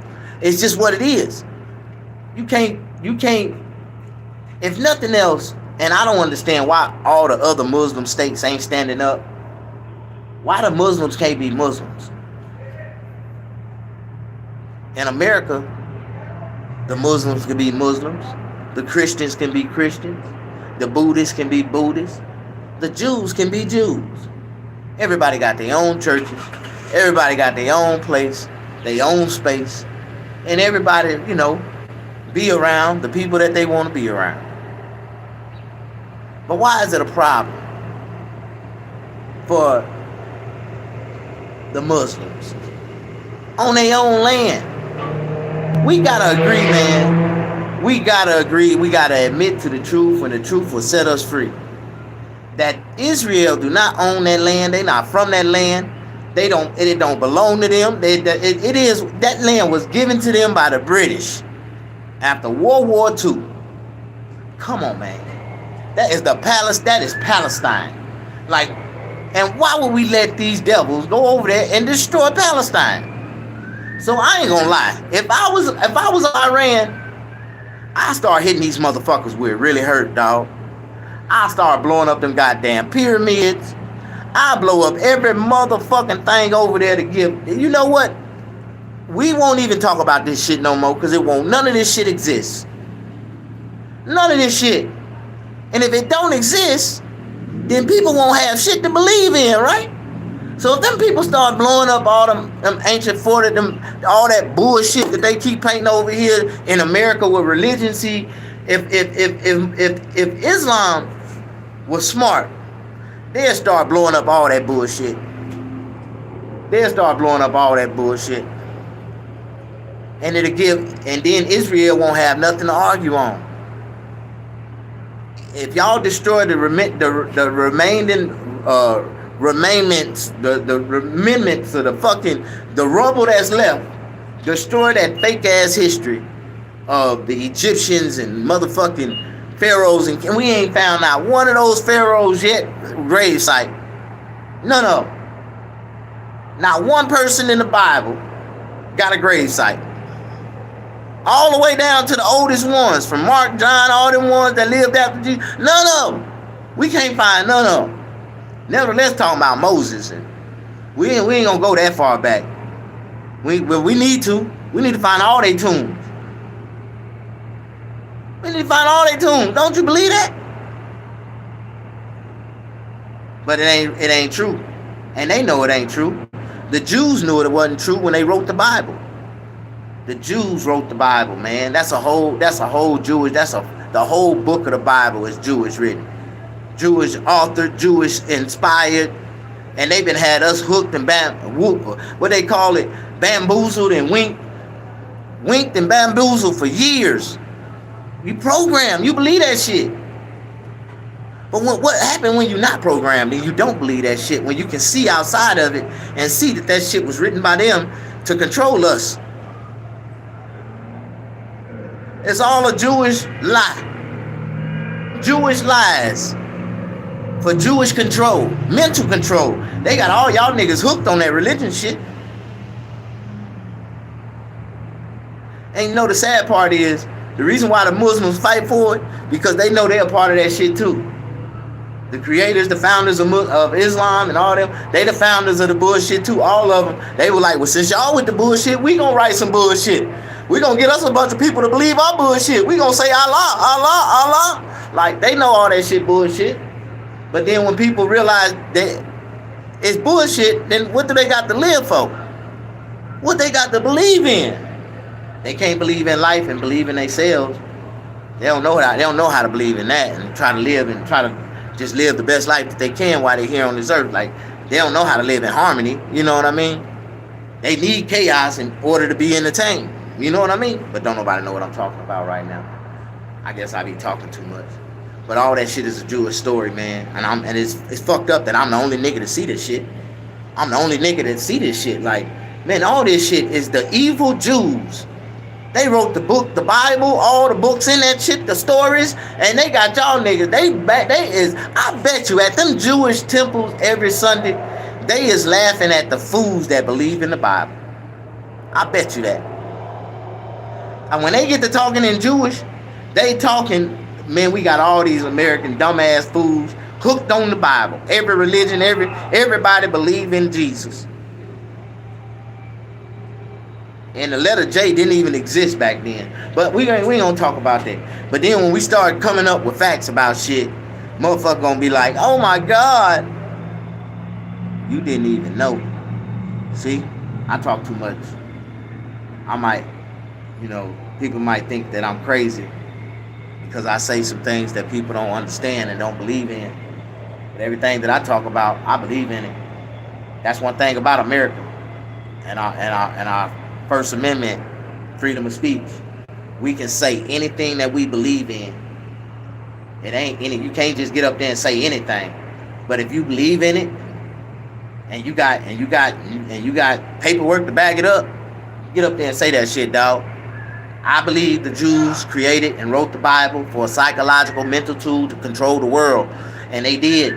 It's just what it is. You can't, if nothing else, and I don't understand why all the other Muslim states ain't standing up. Why the Muslims can't be Muslims? In America, the Muslims can be Muslims. The Christians can be Christians. The Buddhists can be Buddhists. The Jews can be Jews. Everybody got their own churches. Everybody got their own place, their own space. And everybody, you know, be around the people that they want to be around. But why is it a problem? for the Muslims on their own land. We gotta agree, man. We gotta agree. We gotta admit to the truth, and the truth will set us free. That Israel do not own that land. They not from that land. They don't. It don't belong to them. It is that land was given to them by the British after World War II. Come on, man. That is That is Palestine. Like, and why would we let these devils go over there and destroy Palestine? So I ain't gonna lie. If I was Iran, I start hitting these motherfuckers where it really hurt, dog. I start blowing up them goddamn pyramids. I blow up every motherfucking thing over there to give. You know what? We won't even talk about this shit no more because it won't. None of this shit exists. None of this shit. And if it don't exist, then people won't have shit to believe in, right? So if them people start blowing up all them ancient forts, all that bullshit that they keep painting over here in America with religion, see, if Islam was smart, they'll start blowing up all that bullshit. They'll start blowing up all that bullshit. And then Israel won't have nothing to argue on. If y'all destroy the remnants, the remnants of the rubble that's left, destroy that fake ass history of the Egyptians and motherfucking pharaohs, and we ain't found out one of those pharaohs yet gravesite. No. Not one person in the Bible got a gravesite. All the way down to the oldest ones, from Mark, John, all them ones that lived after Jesus. None of them. We can't find none of them. Nevertheless, talking about Moses, and we ain't gonna go that far back. We need to. We need to find all their tombs. We need to find all their tombs. Don't you believe that? But it ain't true, and they know it ain't true. The Jews knew it wasn't true when they wrote the Bible. The Jews wrote the Bible, man. The whole book of the Bible is Jewish written. Jewish author, Jewish inspired, and they've been had us hooked and bamboozled and winked and bamboozled for years. You programmed, you believe that shit. But what happened when you're not programmed and you don't believe that shit? When you can see outside of it and see that shit was written by them to control us. It's all a Jewish lie. Jewish lies for Jewish control, mental control. They got all y'all niggas hooked on that religion shit. And you know the sad part is, the reason why the Muslims fight for it, because they know they're a part of that shit too. The creators, the founders of Islam and all them, they the founders of the bullshit too, all of them. They were like, well, since y'all with the bullshit, we gonna write some bullshit. We gonna get us a bunch of people to believe our bullshit. We gonna say Allah, Allah, Allah. Like, they know all that shit bullshit. But then when people realize that it's bullshit, then what do they got to live for? What they got to believe in? They can't believe in life and believe in themselves. They don't know how to believe in that and try to live and try to just live the best life that they can while they're here on this earth. Like, they don't know how to live in harmony. You know what I mean? They need chaos in order to be entertained. You know what I mean? But don't nobody know what I'm talking about right now. I guess I be talking too much. But all that shit is a Jewish story, man. And it's fucked up that I'm the only nigga to see this shit. I'm the only nigga that see this shit. Like, man, all this shit is the evil Jews. They wrote the book, the Bible, all the books in that shit, the stories, and they got y'all niggas. I bet you at them Jewish temples every Sunday, they is laughing at the fools that believe in the Bible. I bet you that. And when they get to talking in Jewish, they talking, man, we got all these American dumbass fools hooked on the Bible. Every religion, everybody believe in Jesus. And the letter J didn't even exist back then. But we ain't gonna talk about that. But then when we start coming up with facts about shit, motherfucker gonna be like, oh my God, you didn't even know. See, I talk too much. I might, people might think that I'm crazy because I say some things that people don't understand and don't believe in. But everything that I talk about, I believe in it. That's one thing about America and our First Amendment, freedom of speech. We can say anything that we believe in. It ain't any. You can't just get up there and say anything. But if you believe in it, and you got paperwork to back it up, get up there and say that shit, dog. I believe the Jews created and wrote the Bible for a psychological mental tool to control the world. And they did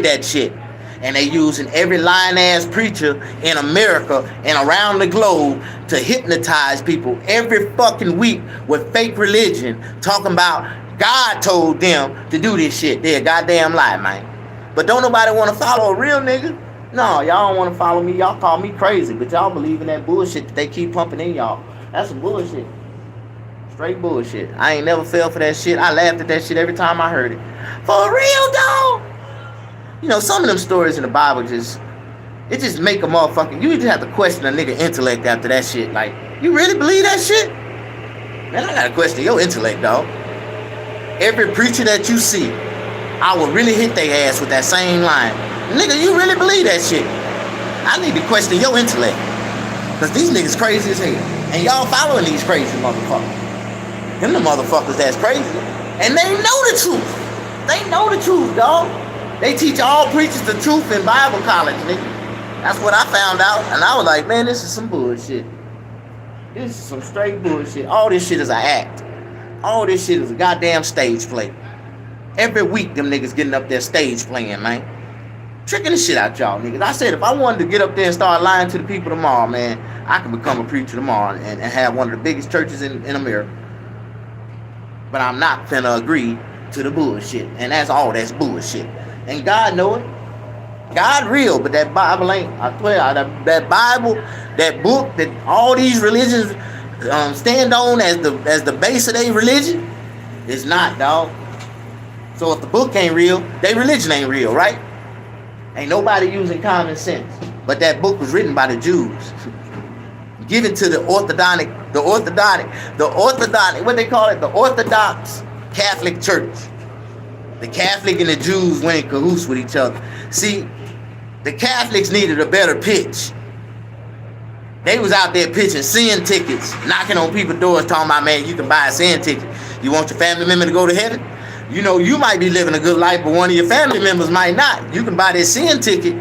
that shit. And they using every lying ass preacher in America and around the globe to hypnotize people every fucking week with fake religion, talking about God told them to do this shit. They're a goddamn lie, man. But don't nobody want to follow a real nigga. No, y'all don't want to follow me. Y'all call me crazy, but y'all believe in that bullshit that they keep pumping in y'all. That's some bullshit. Straight bullshit. I ain't never fell for that shit. I laughed at that shit every time I heard it. For real, dog. You know, some of them stories in the Bible just make a motherfucker. You just have to question a nigga intellect after that shit. Like, you really believe that shit? Man, I gotta question your intellect, dog. Every preacher that you see, I will really hit their ass with that same line. Nigga, you really believe that shit? I need to question your intellect. Because these niggas crazy as hell. And y'all following these crazy motherfuckers. Them the motherfuckers that's crazy. And they know the truth. They know the truth, dog. They teach all preachers the truth in Bible college, nigga. That's what I found out. And I was like, man, this is some bullshit. This is some straight bullshit. All this shit is an act. All this shit is a goddamn stage play. Every week, them niggas getting up there stage playing, man. Tricking the shit out y'all, niggas. I said, if I wanted to get up there and start lying to the people tomorrow, man, I could become a preacher tomorrow and have one of the biggest churches in America. But I'm not finna agree to the bullshit. And that's all that's bullshit. And God know it. God real, but that Bible ain't. I swear, that Bible, that book that all these religions stand on as the base of their religion, is not, dog. So if the book ain't real, their religion ain't real, right? Ain't nobody using common sense. But that book was written by the Jews. Given to the Orthodox, what they call it? The Orthodox Catholic Church. The Catholic and the Jews went in cahoots with each other. See, the Catholics needed a better pitch. They was out there pitching sin tickets, knocking on people's doors, talking about, man, you can buy a sin ticket. You want your family member to go to heaven? You know, you might be living a good life, but one of your family members might not. You can buy this sin ticket,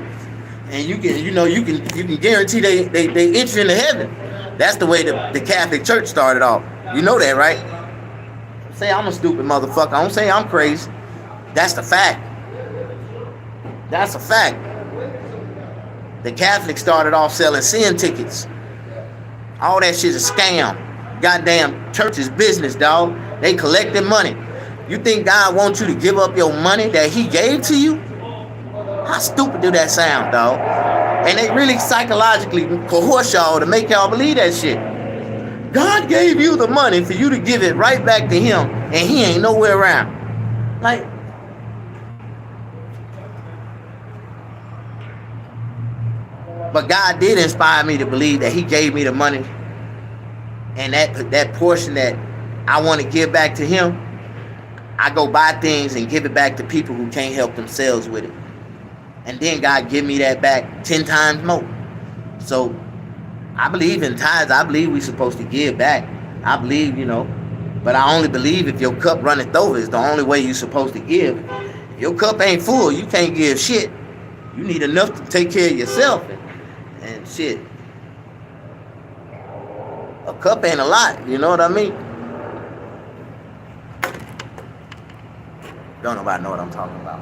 and you can guarantee they enter into heaven. That's the way the Catholic Church started off. You know that, right? Say I'm a stupid motherfucker. I don't say I'm crazy. That's the fact. That's a fact. The Catholics started off selling sin tickets. All that shit is a scam. Goddamn church is business, dog. They collecting money. You think God wants you to give up your money that he gave to you? How stupid do that sound, dog? And they really psychologically coerce y'all to make y'all believe that shit. God gave you the money for you to give it right back to him, and he ain't nowhere around. Like, but God did inspire me to believe that he gave me the money, and that portion that I want to give back to him, I go buy things and give it back to people who can't help themselves with it. And then God give me that back 10 times more. So I believe in tithes. I believe we're supposed to give back. I believe, but I only believe if your cup runneth over is the only way you're supposed to give. If your cup ain't full, you can't give shit. You need enough to take care of yourself and shit. A cup ain't a lot, you know what I mean? Don't nobody know what I'm talking about.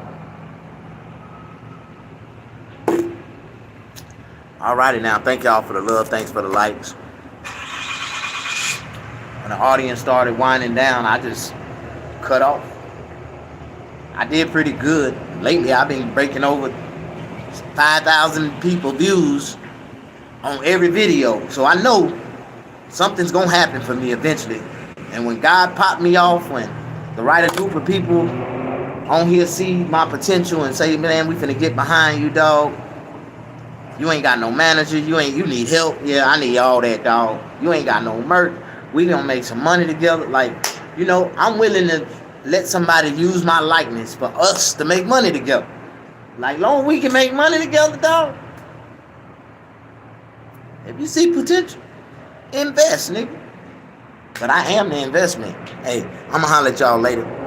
Alrighty now, thank y'all for the love, thanks for the likes. When the audience started winding down, I just cut off. I did pretty good. Lately, I've been breaking over 5,000 people views on every video. So I know something's gonna happen for me eventually. And when God popped me off, when the right group of people on here see my potential and say, man, we finna get behind you, dog. You ain't got no manager. You need help. Yeah, I need all that, dog. You ain't got no merch. We gonna make some money together. Like, I'm willing to let somebody use my likeness for us to make money together. Like, long we can make money together, dog. If you see potential, invest, nigga. But I am the investment. Hey, I'm gonna holler at y'all later.